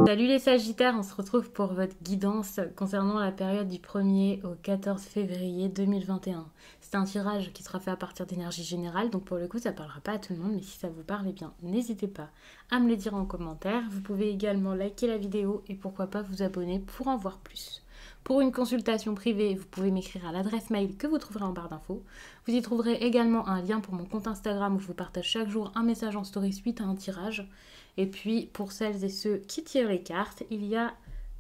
Salut les Sagittaires, on se retrouve pour votre guidance concernant la période du 1er au 14 février 2021. C'est un tirage qui sera fait à partir d'énergie générale, donc pour le coup ça ne parlera pas à tout le monde, mais si ça vous parle, eh bien n'hésitez pas à me le dire en commentaire. Vous pouvez également liker la vidéo et pourquoi pas vous abonner pour en voir plus. Pour une consultation privée, vous pouvez m'écrire à l'adresse mail que vous trouverez en barre d'infos. Vous y trouverez également un lien pour mon compte Instagram où je vous partage chaque jour un message en story suite à un tirage. Et puis, pour celles et ceux qui tirent les cartes, il y a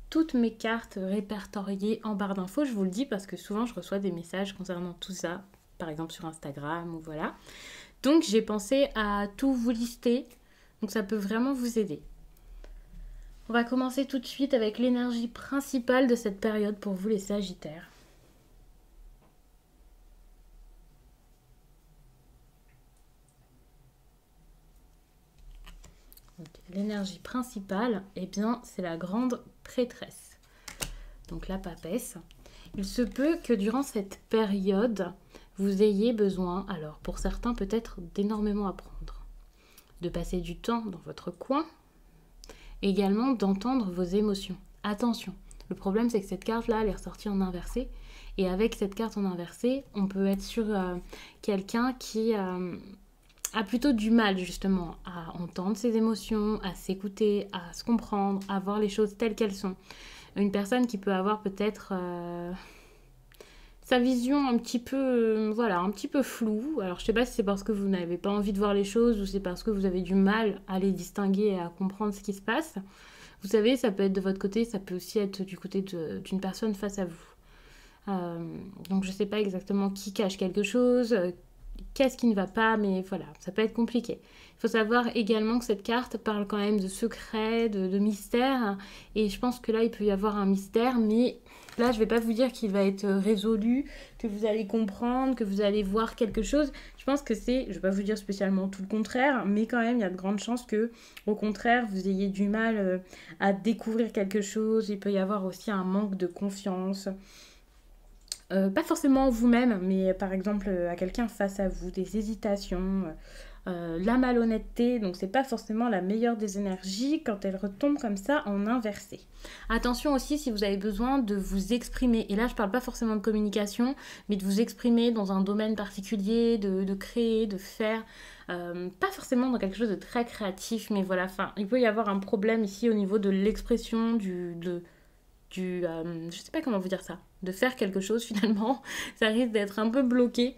toutes mes cartes répertoriées en barre d'infos. Je vous le dis parce que souvent, je reçois des messages concernant tout ça, par exemple sur Instagram ou voilà. Donc, j'ai pensé à tout vous lister. Donc, ça peut vraiment vous aider. On va commencer tout de suite avec l'énergie principale de cette période pour vous les Sagittaires. L'énergie principale, eh bien, c'est la grande prêtresse. Donc la papesse. Il se peut que durant cette période, vous ayez besoin, alors pour certains peut-être d'énormément apprendre, de passer du temps dans votre coin, également d'entendre vos émotions. Attention, le problème c'est que cette carte-là, elle est ressortie en inversé. Et avec cette carte en inversé, on peut être sur quelqu'un qui a plutôt du mal justement à entendre ses émotions, à s'écouter, à se comprendre, à voir les choses telles qu'elles sont. Une personne qui peut avoir peut-être sa vision un petit peu, voilà, un petit peu floue. Alors je sais pas si c'est parce que vous n'avez pas envie de voir les choses ou c'est parce que vous avez du mal à les distinguer et à comprendre ce qui se passe. Vous savez, ça peut être de votre côté, ça peut aussi être du côté d'une personne face à vous. Donc je sais pas exactement qui cache quelque chose, qu'est-ce qui ne va pas, mais voilà, ça peut être compliqué. Il faut savoir également que cette carte parle quand même de secrets, de mystères, et je pense que là, il peut y avoir un mystère, mais là, je ne vais pas vous dire qu'il va être résolu, que vous allez comprendre, que vous allez voir quelque chose. Je pense que c'est, je ne vais pas vous dire spécialement tout le contraire, mais quand même, il y a de grandes chances que, au contraire, vous ayez du mal à découvrir quelque chose. Il peut y avoir aussi un manque de confiance. Pas forcément vous-même, mais par exemple à quelqu'un face à vous, des hésitations, la malhonnêteté, donc c'est pas forcément la meilleure des énergies quand elle retombe comme ça en inversé. Attention aussi si vous avez besoin de vous exprimer, et là je parle pas forcément de communication, mais de vous exprimer dans un domaine particulier, de créer, de faire, pas forcément dans quelque chose de très créatif, mais voilà, enfin il peut y avoir un problème ici au niveau de l'expression, je sais pas comment vous dire ça, de faire quelque chose finalement, ça risque d'être un peu bloqué.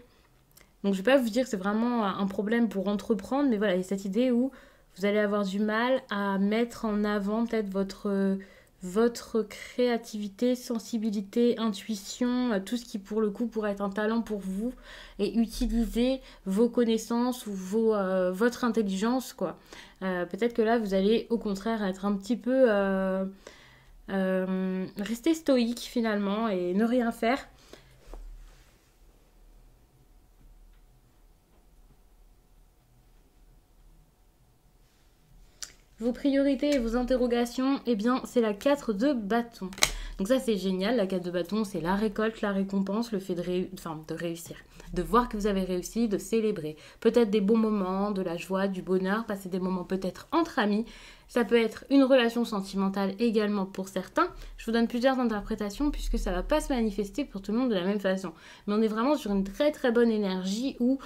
Donc je vais pas vous dire que c'est vraiment un problème pour entreprendre, mais voilà, il y a cette idée où vous allez avoir du mal à mettre en avant peut-être votre créativité, sensibilité, intuition, tout ce qui pour le coup pourrait être un talent pour vous, et utiliser vos connaissances ou votre intelligence, quoi. Peut-être que là vous allez au contraire être un petit peu... rester stoïque finalement et ne rien faire. Vos priorités et vos interrogations, eh bien c'est la 4 de bâton. Donc ça c'est génial, la 4 de bâton c'est la récolte, la récompense, le fait de réussir, de voir que vous avez réussi, de célébrer. Peut-être des bons moments, de la joie, du bonheur, passer des moments peut-être entre amis. Ça peut être une relation sentimentale également pour certains. Je vous donne plusieurs interprétations puisque ça ne va pas se manifester pour tout le monde de la même façon. Mais on est vraiment sur une très très bonne énergie où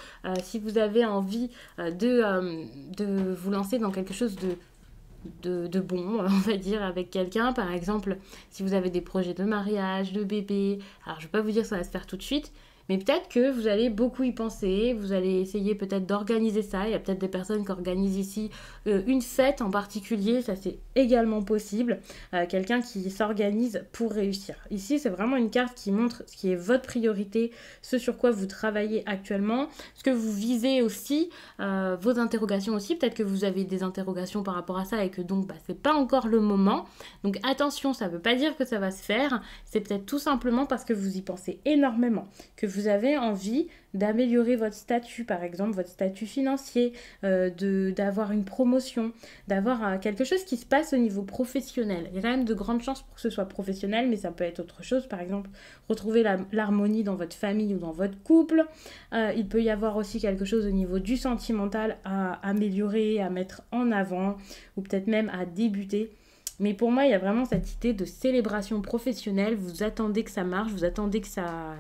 si vous avez envie de vous lancer dans quelque chose de bon, on va dire, avec quelqu'un. Par exemple, si vous avez des projets de mariage, de bébé, alors je ne vais pas vous dire que ça va se faire tout de suite, mais peut-être que vous allez beaucoup y penser, vous allez essayer peut-être d'organiser ça. Il y a peut-être des personnes qui organisent ici une fête en particulier, ça c'est également possible. Quelqu'un qui s'organise pour réussir. Ici, c'est vraiment une carte qui montre ce qui est votre priorité, ce sur quoi vous travaillez actuellement, ce que vous visez aussi, vos interrogations aussi. Peut-être que vous avez des interrogations par rapport à ça et que donc c'est pas encore le moment. Donc attention, ça ne veut pas dire que ça va se faire. C'est peut-être tout simplement parce que vous y pensez énormément, que vous vous avez envie d'améliorer votre statut, par exemple votre statut financier, d'avoir une promotion, d'avoir quelque chose qui se passe au niveau professionnel. Il y a quand même de grandes chances pour que ce soit professionnel, mais ça peut être autre chose, par exemple retrouver l'harmonie dans votre famille ou dans votre couple. Il peut y avoir aussi quelque chose au niveau du sentimental à améliorer, à mettre en avant, ou peut-être même à débuter. Mais pour moi, il y a vraiment cette idée de célébration professionnelle. Vous attendez que ça marche, vous attendez que ça,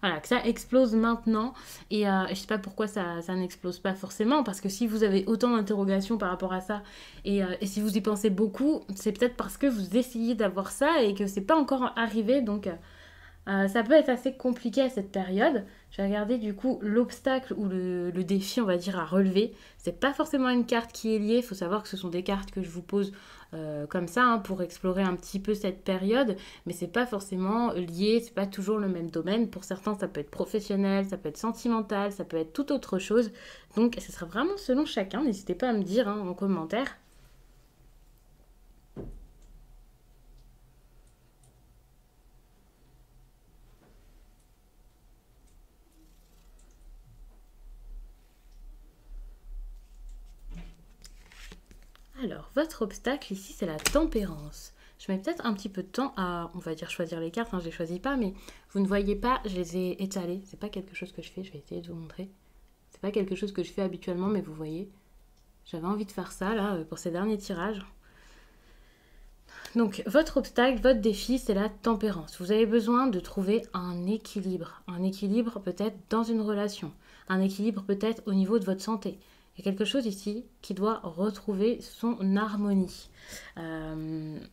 voilà, que ça explose maintenant. Et je ne sais pas pourquoi ça n'explose pas forcément. Parce que si vous avez autant d'interrogations par rapport à ça, et si vous y pensez beaucoup, c'est peut-être parce que vous essayez d'avoir ça et que c'est pas encore arrivé. Donc ça peut être assez compliqué à cette période. Je vais regarder du coup l'obstacle ou le défi, on va dire, à relever. C'est pas forcément une carte qui est liée. Il faut savoir que ce sont des cartes que je vous pose comme ça hein, pour explorer un petit peu cette période. Mais c'est pas forcément lié, c'est pas toujours le même domaine. Pour certains, ça peut être professionnel, ça peut être sentimental, ça peut être tout autre chose. Donc ce sera vraiment selon chacun. N'hésitez pas à me dire hein, en commentaire. Alors, votre obstacle ici, c'est la tempérance. Je mets peut-être un petit peu de temps à, on va dire, choisir les cartes. Hein, je ne les choisis pas, mais vous ne voyez pas, je les ai étalées. C'est pas quelque chose que je fais, je vais essayer de vous montrer. C'est pas quelque chose que je fais habituellement, mais vous voyez, j'avais envie de faire ça, là, pour ces derniers tirages. Donc, votre obstacle, votre défi, c'est la tempérance. Vous avez besoin de trouver un équilibre. Un équilibre peut-être dans une relation. Un équilibre peut-être au niveau de votre santé. Il y a quelque chose ici qui doit retrouver son harmonie.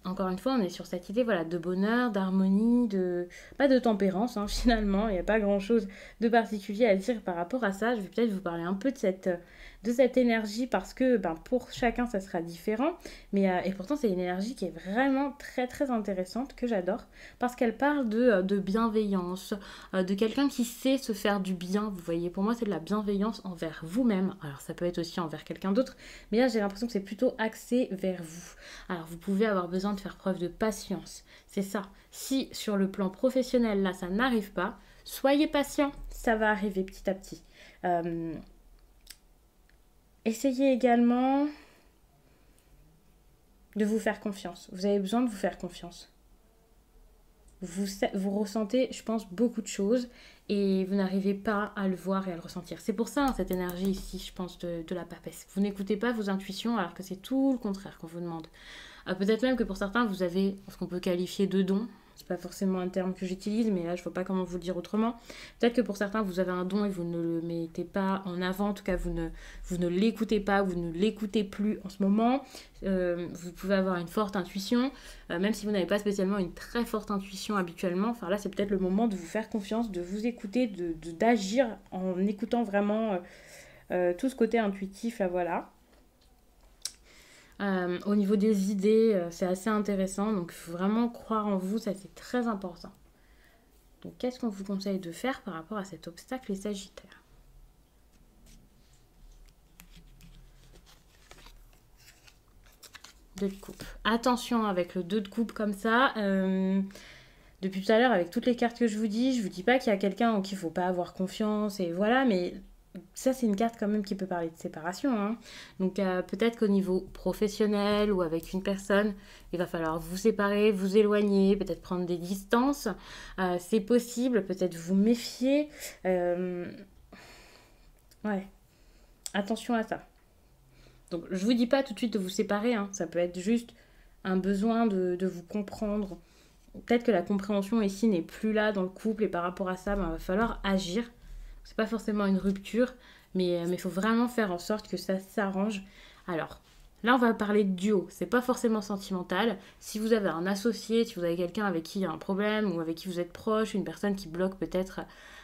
Encore une fois, on est sur cette idée voilà, de bonheur, d'harmonie, pas de tempérance hein, finalement. Il n'y a pas grand-chose de particulier à dire par rapport à ça. Je vais peut-être vous parler un peu de cette énergie parce que pour chacun, ça sera différent. Et pourtant, c'est une énergie qui est vraiment très très intéressante, que j'adore, parce qu'elle parle de bienveillance, de quelqu'un qui sait se faire du bien. Vous voyez, pour moi, c'est de la bienveillance envers vous-même. Alors, ça peut être aussi envers quelqu'un d'autre, mais là, j'ai l'impression que c'est plutôt axé vers vous. Alors, vous pouvez avoir besoin de faire preuve de patience. C'est ça. Si sur le plan professionnel, là, ça n'arrive pas, soyez patient. Ça va arriver petit à petit. Essayez également de vous faire confiance. Vous avez besoin de vous faire confiance. Vous ressentez, je pense, beaucoup de choses et vous n'arrivez pas à le voir et à le ressentir. C'est pour ça, hein, cette énergie ici, je pense, de la papesse. Vous n'écoutez pas vos intuitions alors que c'est tout le contraire qu'on vous demande. Peut-être même que pour certains, vous avez ce qu'on peut qualifier de don. C'est pas forcément un terme que j'utilise, mais là, je vois pas comment vous le dire autrement. Peut-être que pour certains, vous avez un don et vous ne le mettez pas en avant. En tout cas, vous ne l'écoutez pas, vous ne l'écoutez plus en ce moment. Vous pouvez avoir une forte intuition, même si vous n'avez pas spécialement une très forte intuition habituellement. Enfin là, c'est peut-être le moment de vous faire confiance, de vous écouter, d'agir en écoutant vraiment tout ce côté intuitif, là, voilà. Au niveau des idées, c'est assez intéressant. Donc, il faut vraiment croire en vous, ça c'est très important. Donc, qu'est-ce qu'on vous conseille de faire par rapport à cet obstacle, les Sagittaires? Deux de coupe. Attention avec le 2 de coupe comme ça. Depuis tout à l'heure, avec toutes les cartes que je vous dis pas qu'il y a quelqu'un en qui il ne faut pas avoir confiance. Et voilà, mais ça, c'est une carte quand même qui peut parler de séparation. Hein. Donc peut-être qu'au niveau professionnel ou avec une personne, il va falloir vous séparer, vous éloigner, peut-être prendre des distances. C'est possible, peut-être vous méfier. Ouais, attention à ça. Donc je vous dis pas tout de suite de vous séparer, hein. Ça peut être juste un besoin de vous comprendre. Peut-être que la compréhension ici n'est plus là dans le couple et par rapport à ça, il va falloir agir. C'est pas forcément une rupture, mais il faut vraiment faire en sorte que ça s'arrange. Alors, là, on va parler de duo. C'est pas forcément sentimental. Si vous avez un associé, si vous avez quelqu'un avec qui il y a un problème ou avec qui vous êtes proche, une personne qui bloque peut-être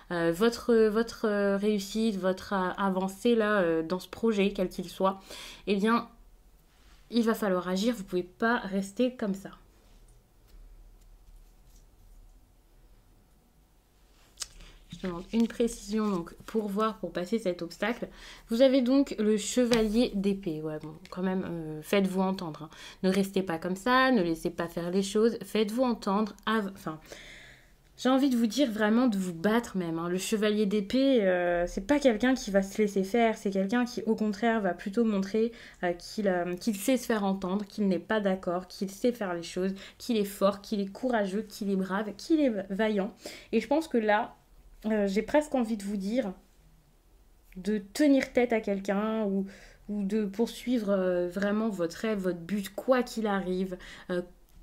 votre réussite, votre avancée là, dans ce projet, quel qu'il soit, eh bien, il va falloir agir. Vous pouvez pas rester comme ça. Je demande une précision donc pour voir, pour passer cet obstacle. Vous avez donc le chevalier d'épée. Ouais, bon, quand même, faites-vous entendre. Hein. Ne restez pas comme ça, ne laissez pas faire les choses. Faites-vous entendre. Enfin, J'ai envie de vous dire vraiment de vous battre même, hein. Le chevalier d'épée, c'est pas quelqu'un qui va se laisser faire, c'est quelqu'un qui au contraire va plutôt montrer qu'il sait se faire entendre, qu'il n'est pas d'accord, qu'il sait faire les choses, qu'il est fort, qu'il est courageux, qu'il est brave, qu'il est vaillant. Et je pense que là, j'ai presque envie de vous dire de tenir tête à quelqu'un ou de poursuivre vraiment votre rêve, votre but, quoi qu'il arrive,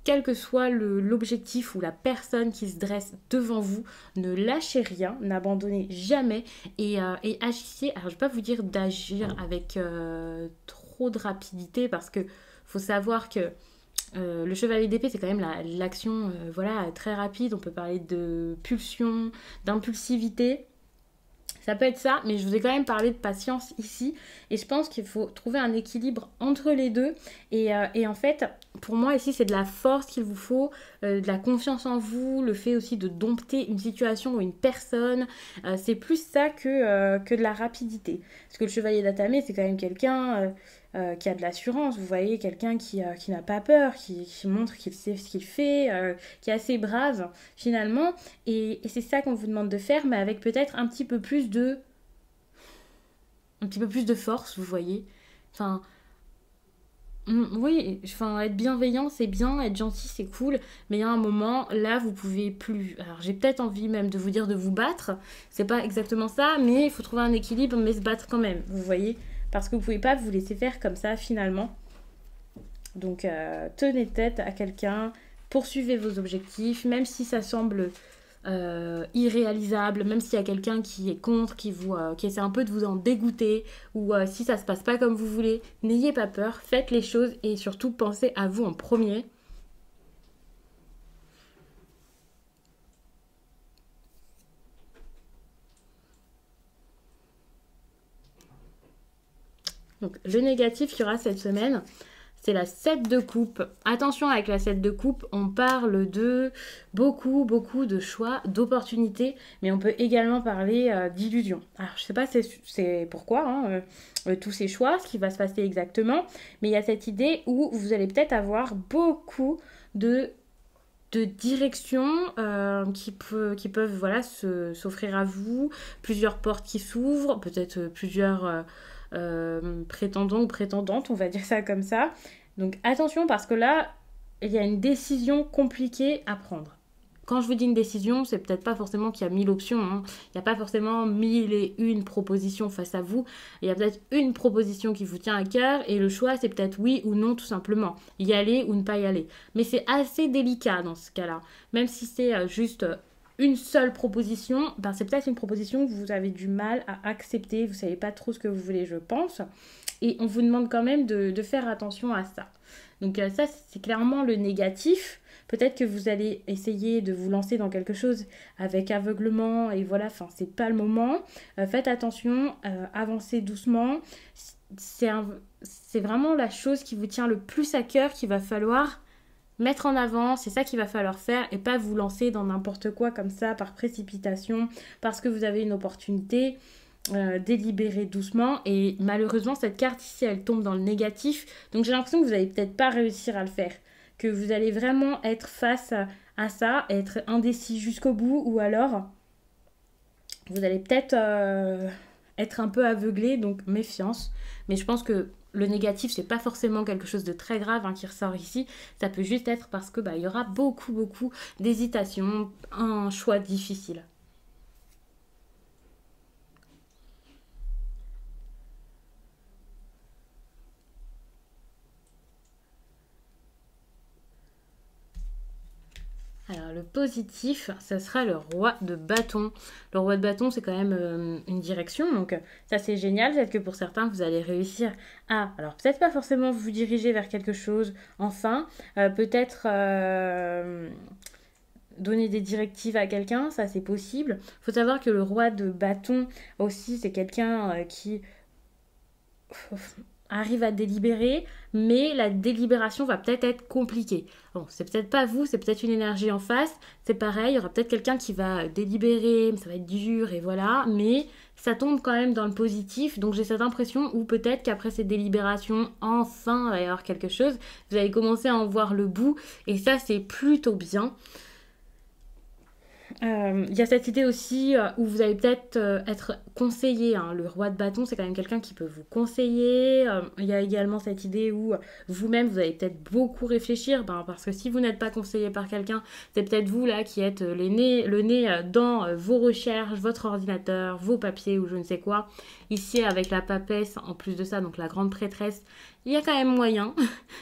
quel que soit l'objectif ou la personne qui se dresse devant vous, ne lâchez rien, n'abandonnez jamais et agissez. Alors je ne vais pas vous dire d'agir avec trop de rapidité parce que faut savoir que le chevalier d'épée, c'est quand même l'action voilà, très rapide. On peut parler de pulsion, d'impulsivité. Ça peut être ça, mais je vous ai quand même parlé de patience ici. Et je pense qu'il faut trouver un équilibre entre les deux. Et en fait, pour moi ici, c'est de la force qu'il vous faut, de la confiance en vous, le fait aussi de dompter une situation ou une personne. C'est plus ça que de la rapidité. Parce que le chevalier d'Atamé, c'est quand même quelqu'un qui a de l'assurance. Vous voyez, quelqu'un qui n'a pas peur, qui montre qu'il sait ce qu'il fait, qui est assez brave finalement. Et c'est ça qu'on vous demande de faire, mais avec peut-être un petit peu plus de force, vous voyez. Enfin, oui, enfin, être bienveillant, c'est bien, être gentil, c'est cool, mais il y a un moment, là, vous pouvez plus. Alors, j'ai peut-être envie même de vous dire de vous battre, c'est pas exactement ça, mais il faut trouver un équilibre, mais se battre quand même, vous voyez. Parce que vous pouvez pas vous laisser faire comme ça, finalement. Donc, tenez tête à quelqu'un, poursuivez vos objectifs, même si ça semble irréalisable, même s'il y a quelqu'un qui est contre, qui essaie un peu de vous en dégoûter, ou si ça se passe pas comme vous voulez, n'ayez pas peur, faites les choses et surtout pensez à vous en premier. Donc le négatif qu'il y aura cette semaine, c'est la 7 de coupe. Attention avec la 7 de coupe, on parle de beaucoup, beaucoup de choix, d'opportunités, mais on peut également parler d'illusions. Alors, je sais pas c'est pourquoi, hein, tous ces choix, ce qui va se passer exactement, mais il y a cette idée où vous allez peut-être avoir beaucoup de directions qui peuvent voilà, s'offrir à vous, plusieurs portes qui s'ouvrent, peut-être plusieurs prétendants ou prétendantes, on va dire ça comme ça. Donc attention parce que là, il y a une décision compliquée à prendre. Quand je vous dis une décision, c'est peut-être pas forcément qu'il y a 1000 options, hein. Il n'y a pas forcément 1001 propositions face à vous. Il y a peut-être une proposition qui vous tient à cœur et le choix, c'est peut-être oui ou non tout simplement. Y aller ou ne pas y aller. Mais c'est assez délicat dans ce cas-là. Même si c'est juste une seule proposition, ben c'est peut-être une proposition que vous avez du mal à accepter. Vous savez pas trop ce que vous voulez, je pense. Et on vous demande quand même de faire attention à ça. Donc ça, c'est clairement le négatif. Peut-être que vous allez essayer de vous lancer dans quelque chose avec aveuglement et voilà, enfin, c'est pas le moment. Faites attention, avancez doucement. C'est vraiment la chose qui vous tient le plus à cœur qu'il va falloir mettre en avant. C'est ça qu'il va falloir faire et pas vous lancer dans n'importe quoi comme ça par précipitation parce que vous avez une opportunité. Délibérer doucement et malheureusement cette carte ici elle tombe dans le négatif donc j'ai l'impression que vous n'allez peut-être pas réussir à le faire, que vous allez vraiment être face à ça, être indécis jusqu'au bout ou alors vous allez peut-être être un peu aveuglé, donc méfiance. Mais je pense que le négatif c'est pas forcément quelque chose de très grave hein, qui ressort ici, ça peut juste être parce que il y aura beaucoup d'hésitation, un choix difficile. Alors le positif, ça sera le roi de bâton. Le roi de bâton, c'est quand même une direction, donc ça c'est génial. Peut-être que pour certains, vous allez réussir à, alors peut-être pas forcément vous diriger vers quelque chose, enfin, peut-être donner des directives à quelqu'un, ça c'est possible. Il faut savoir que le roi de bâton aussi, c'est quelqu'un qui arrive à délibérer, mais la délibération va peut-être être compliquée. Bon, c'est peut-être pas vous, c'est peut-être une énergie en face, c'est pareil, il y aura peut-être quelqu'un qui va délibérer, ça va être dur et voilà, mais ça tombe quand même dans le positif, donc j'ai cette impression où peut-être qu'après cette délibération, enfin, il va y avoir quelque chose, vous allez commencer à en voir le bout, et ça c'est plutôt bien. Il y a cette idée aussi où vous allez peut-être être conseillé, hein. Le roi de bâton, c'est quand même quelqu'un qui peut vous conseiller. Il y a également cette idée où vous-même, vous allez peut-être beaucoup réfléchir, parce que si vous n'êtes pas conseillé par quelqu'un, c'est peut-être vous là qui êtes le nez dans vos recherches, votre ordinateur, vos papiers ou je ne sais quoi. Ici, avec la papesse, en plus de ça, donc la grande prêtresse, il y a quand même moyen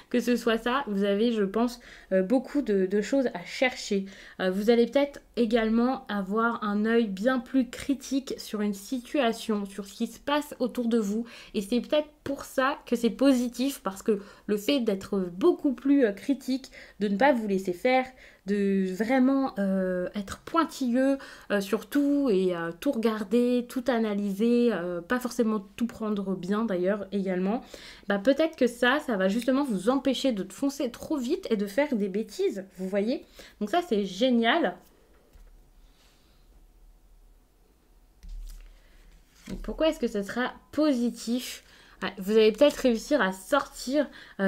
que ce soit ça. Vous avez, je pense, beaucoup de choses à chercher. Vous allez peut-être également avoir un œil bien plus critique sur une situation, sur ce qui se passe autour de vous. Et c'est peut-être pour ça que c'est positif, parce que le fait d'être beaucoup plus critique, de ne pas vous laisser faire, de vraiment être pointilleux sur tout et tout regarder, tout analyser, pas forcément tout prendre bien d'ailleurs également, peut-être que ça va justement vous empêcher de foncer trop vite et de faire des bêtises, vous voyez. Donc ça c'est génial. Donc pourquoi est-ce que ce sera positif? Vous allez peut-être réussir à sortir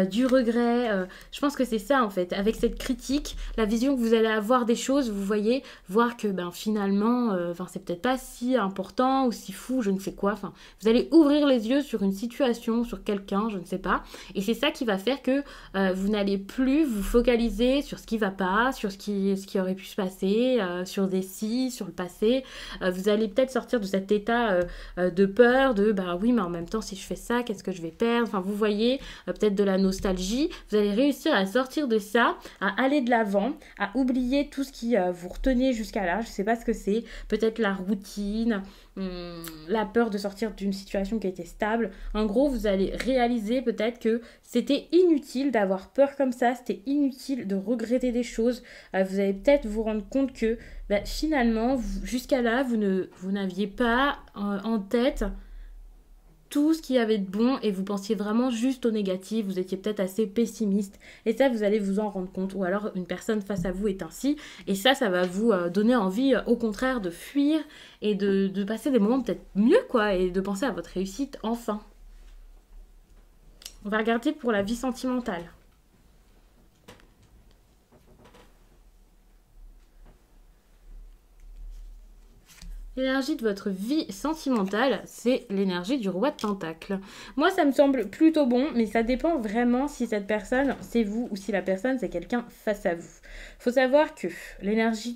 du regret. Je pense que c'est ça en fait. Avec cette critique, la vision que vous allez avoir des choses, vous voyez, voir que finalement, c'est peut-être pas si important ou si fou, je ne sais quoi. Vous allez ouvrir les yeux sur une situation, sur quelqu'un, je ne sais pas. Et c'est ça qui va faire que vous n'allez plus vous focaliser sur ce qui va pas, sur ce qui aurait pu se passer, sur des si, sur le passé. Vous allez peut-être sortir de cet état de peur, de oui, mais en même temps, si je fais ça, qu'est-ce que je vais perdre, vous voyez, peut-être de la nostalgie. Vous allez réussir à sortir de ça, à aller de l'avant, à oublier tout ce qui vous retenait jusqu'à là. Je sais pas ce que c'est, peut-être la routine, la peur de sortir d'une situation qui était stable. En gros, vous allez réaliser peut-être que c'était inutile d'avoir peur comme ça, c'était inutile de regretter des choses. Vous allez peut-être vous rendre compte que finalement, jusqu'à là, vous n'aviez pas en tête tout ce qu'il y avait de bon et vous pensiez vraiment juste au négatif, vous étiez peut-être assez pessimiste et ça vous allez vous en rendre compte, ou alors une personne face à vous est ainsi et ça va vous donner envie au contraire de fuir et de passer des moments peut-être mieux quoi, et de penser à votre réussite enfin. On va regarder pour la vie sentimentale. L'énergie de votre vie sentimentale, c'est l'énergie du roi de Pentacle. Moi, ça me semble plutôt bon, mais ça dépend vraiment si cette personne, c'est vous ou si la personne, c'est quelqu'un face à vous. Faut savoir que l'énergie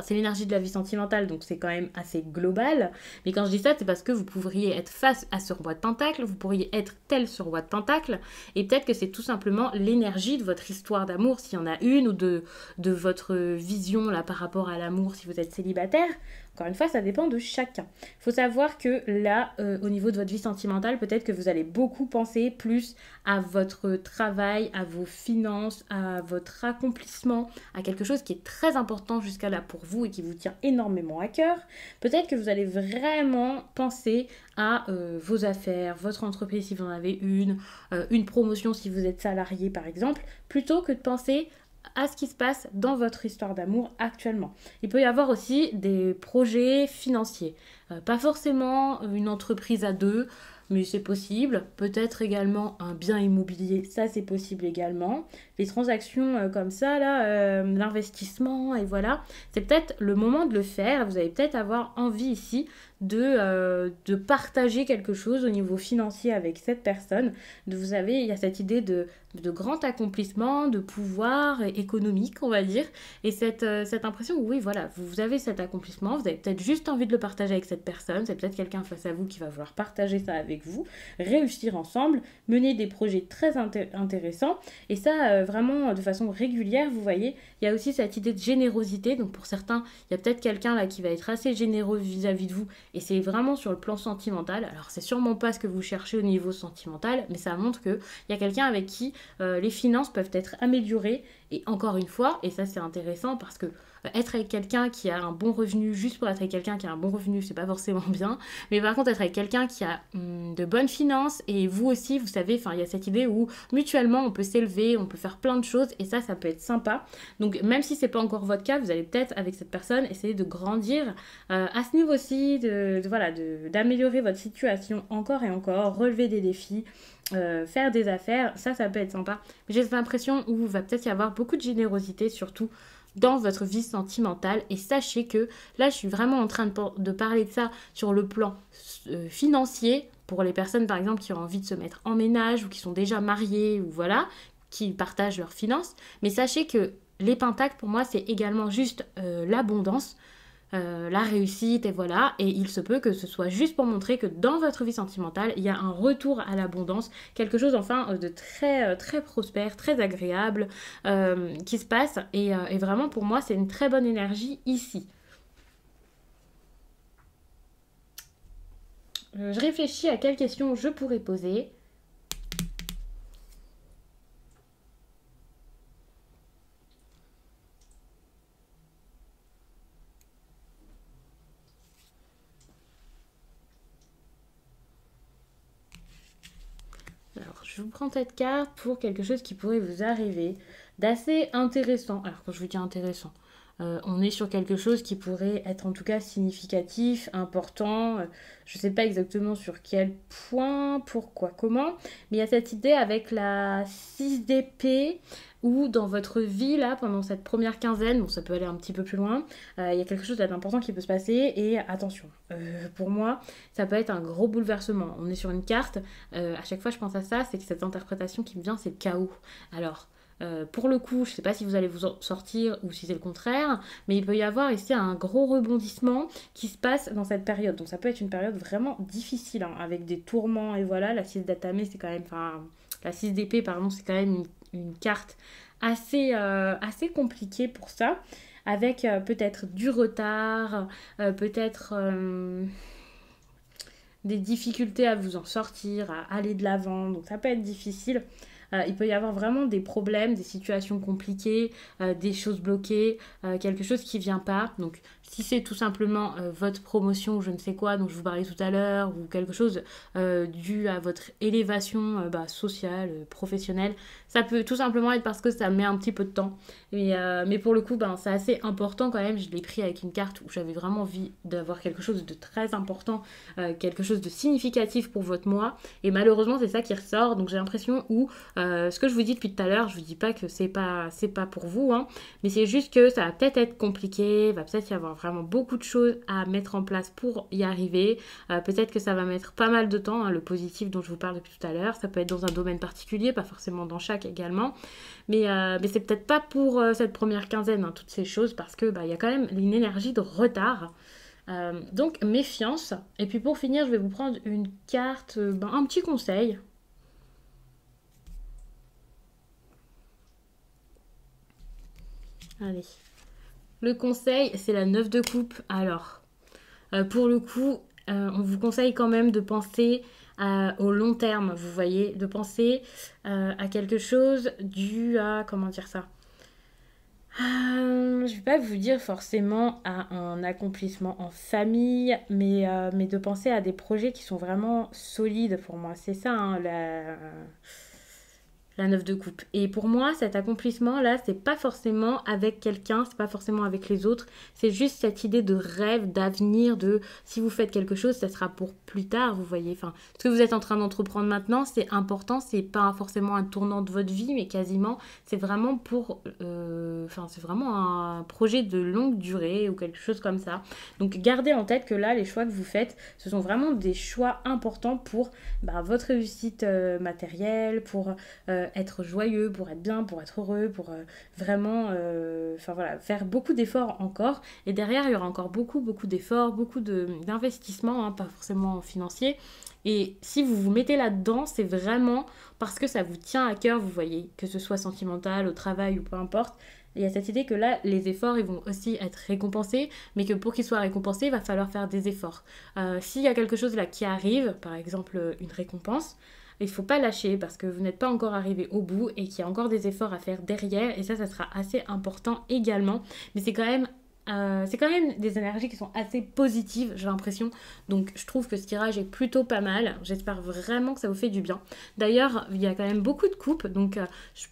c'est l'énergie de la vie sentimentale, donc c'est quand même assez global. Mais quand je dis ça, c'est parce que vous pourriez être face à ce roi de Pentacle, vous pourriez être tel ce roi de Pentacle, et peut-être que c'est tout simplement l'énergie de votre histoire d'amour, s'il y en a une, ou de votre vision là par rapport à l'amour si vous êtes célibataire. Encore une fois, ça dépend de chacun. Il faut savoir que là, au niveau de votre vie sentimentale, peut-être que vous allez beaucoup penser plus à votre travail, à vos finances, à votre accomplissement, à quelque chose qui est très important jusqu'à là pour vous et qui vous tient énormément à cœur. Peut-être que vous allez vraiment penser à vos affaires, votre entreprise si vous en avez une promotion si vous êtes salarié par exemple, plutôt que de penser à ce qui se passe dans votre histoire d'amour actuellement. Il peut y avoir aussi des projets financiers. Pas forcément une entreprise à deux, mais c'est possible. Peut-être également un bien immobilier, ça c'est possible également. Les transactions comme ça, là, l'investissement, et voilà, c'est peut-être le moment de le faire. Vous allez peut-être avoir envie ici de partager quelque chose au niveau financier avec cette personne. Vous avez, il y a cette idée de grand accomplissement, de pouvoir économique, on va dire. Et cette impression où, oui, voilà, vous avez cet accomplissement, vous avez peut-être juste envie de le partager avec cette personne, c'est peut-être quelqu'un face à vous qui va vouloir partager ça avec vous, réussir ensemble, mener des projets très intéressants. Et ça, vraiment, de façon régulière, vous voyez, il y a aussi cette idée de générosité. Donc pour certains, il y a peut-être quelqu'un là qui va être assez généreux vis-à-vis de vous, et c'est vraiment sur le plan sentimental. Alors c'est sûrement pas ce que vous cherchez au niveau sentimental, mais ça montre qu'il y a quelqu'un avec qui les finances peuvent être améliorées. Et encore une fois, et ça c'est intéressant parce que être avec quelqu'un qui a un bon revenu, juste pour être avec quelqu'un qui a un bon revenu, c'est pas forcément bien. Mais par contre, être avec quelqu'un qui a de bonnes finances, et vous aussi, vous savez, il y a cette idée où mutuellement on peut s'élever, on peut faire plein de choses, et ça peut être sympa. Donc même si c'est pas encore votre cas, vous allez peut-être avec cette personne essayer de grandir à ce niveau-ci, d'améliorer votre situation encore et encore, relever des défis. Faire des affaires, ça peut être sympa. Mais j'ai cette impression où il va peut-être y avoir beaucoup de générosité, surtout dans votre vie sentimentale. Et sachez que là, je suis vraiment en train de parler de ça sur le plan financier, pour les personnes par exemple qui ont envie de se mettre en ménage ou qui sont déjà mariées ou voilà, qui partagent leurs finances. Mais sachez que les pentacles, pour moi, c'est également juste l'abondance, la réussite, et voilà. Et il se peut que ce soit juste pour montrer que dans votre vie sentimentale, il y a un retour à l'abondance, quelque chose enfin de très, très prospère, très agréable qui se passe. Et vraiment, pour moi, c'est une très bonne énergie ici. Je réfléchis à quelles questions je pourrais poser. Alors, je vous prends cette carte pour quelque chose qui pourrait vous arriver d'assez intéressant. Alors, quand je vous dis intéressant, on est sur quelque chose qui pourrait être en tout cas significatif, important. Je ne sais pas exactement sur quel point, pourquoi, comment, mais il y a cette idée avec la 6 d'épée ou dans votre vie, là, pendant cette première quinzaine, bon, ça peut aller un petit peu plus loin, il y a quelque chose d'important qui peut se passer et attention, pour moi, ça peut être un gros bouleversement. On est sur une carte, à chaque fois je pense à ça, c'est que cette interprétation qui me vient, c'est le chaos. Alors, pour le coup, je ne sais pas si vous allez vous en sortir ou si c'est le contraire, mais il peut y avoir ici un gros rebondissement qui se passe dans cette période. Donc ça peut être une période vraiment difficile, hein, avec des tourments et voilà. La 6 d'Atame, c'est quand même, enfin, la 6 d'épée, pardon, c'est quand même une carte assez compliquée pour ça, avec peut-être du retard, peut-être des difficultés à vous en sortir, à aller de l'avant. Donc ça peut être difficile. Il peut y avoir vraiment des problèmes, des situations compliquées, des choses bloquées, quelque chose qui ne vient pas. Donc si c'est tout simplement votre promotion ou je ne sais quoi dont je vous parlais tout à l'heure, ou quelque chose dû à votre élévation sociale, professionnelle, ça peut tout simplement être parce que ça met un petit peu de temps. Mais pour le coup, c'est assez important quand même. Je l'ai pris avec une carte où j'avais vraiment envie d'avoir quelque chose de très important, quelque chose de significatif pour votre mois. Et malheureusement, c'est ça qui ressort. Donc j'ai l'impression où ce que je vous dis depuis tout à l'heure, je vous dis pas que c'est pas pour vous, hein, mais c'est juste que ça va peut-être être compliqué, il va peut-être y avoir vraiment beaucoup de choses à mettre en place pour y arriver. Peut-être que ça va mettre pas mal de temps, hein, le positif dont je vous parle depuis tout à l'heure. Ça peut être dans un domaine particulier, pas forcément dans chaque également. Mais c'est peut-être pas pour cette première quinzaine, hein, toutes ces choses, parce que y a quand même une énergie de retard. Donc méfiance. Et puis pour finir, je vais vous prendre une carte, un petit conseil. Allez. Le conseil, c'est la 9 de coupe. Alors, pour le coup, on vous conseille quand même de penser au long terme, vous voyez, de penser à quelque chose dû à, comment dire ça, je ne vais pas vous dire forcément à un accomplissement en famille, mais de penser à des projets qui sont vraiment solides pour moi. C'est ça, hein, la 9 de coupe. Et pour moi, cet accomplissement-là, c'est pas forcément avec quelqu'un, c'est pas forcément avec les autres, c'est juste cette idée de rêve, d'avenir, de si vous faites quelque chose, ça sera pour plus tard, vous voyez. Enfin, ce que vous êtes en train d'entreprendre maintenant, c'est important, c'est pas forcément un tournant de votre vie, mais quasiment, c'est vraiment c'est vraiment un projet de longue durée ou quelque chose comme ça. Donc gardez en tête que là, les choix que vous faites, ce sont vraiment des choix importants pour votre réussite matérielle, pour être joyeux, pour être bien, pour être heureux, pour vraiment faire beaucoup d'efforts encore. Et derrière, il y aura encore beaucoup d'efforts, d'investissements, hein, pas forcément financiers. Et si vous vous mettez là-dedans, c'est vraiment parce que ça vous tient à cœur, vous voyez, que ce soit sentimental, au travail ou peu importe. Il y a cette idée que là, les efforts, ils vont aussi être récompensés, mais que pour qu'ils soient récompensés, il va falloir faire des efforts. S'il y a quelque chose là qui arrive, par exemple une récompense, il ne faut pas lâcher parce que vous n'êtes pas encore arrivé au bout et qu'il y a encore des efforts à faire derrière. Et ça sera assez important également. Mais c'est quand même C'est quand même des énergies qui sont assez positives, j'ai l'impression. Donc je trouve que ce tirage est plutôt pas mal. J'espère vraiment que ça vous fait du bien. D'ailleurs, il y a quand même beaucoup de coupes. Donc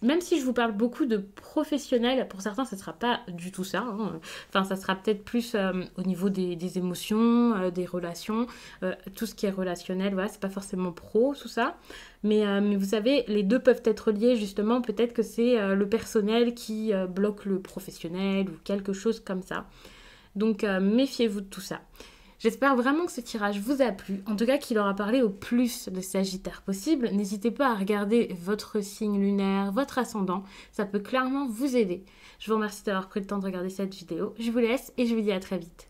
même si je vous parle beaucoup de professionnels, pour certains, ça ne sera pas du tout ça. Hein. Enfin, ça sera peut-être plus au niveau des émotions, des relations, tout ce qui est relationnel. Voilà, c'est pas forcément pro, tout ça. Mais vous savez, les deux peuvent être liés justement. Peut-être que c'est le personnel qui bloque le professionnel ou quelque chose comme ça. Donc méfiez-vous de tout ça. J'espère vraiment que ce tirage vous a plu, en tout cas qu'il aura parlé au plus de Sagittaires possible. N'hésitez pas à regarder votre signe lunaire, votre ascendant, ça peut clairement vous aider. Je vous remercie d'avoir pris le temps de regarder cette vidéo. Je vous laisse et je vous dis à très vite.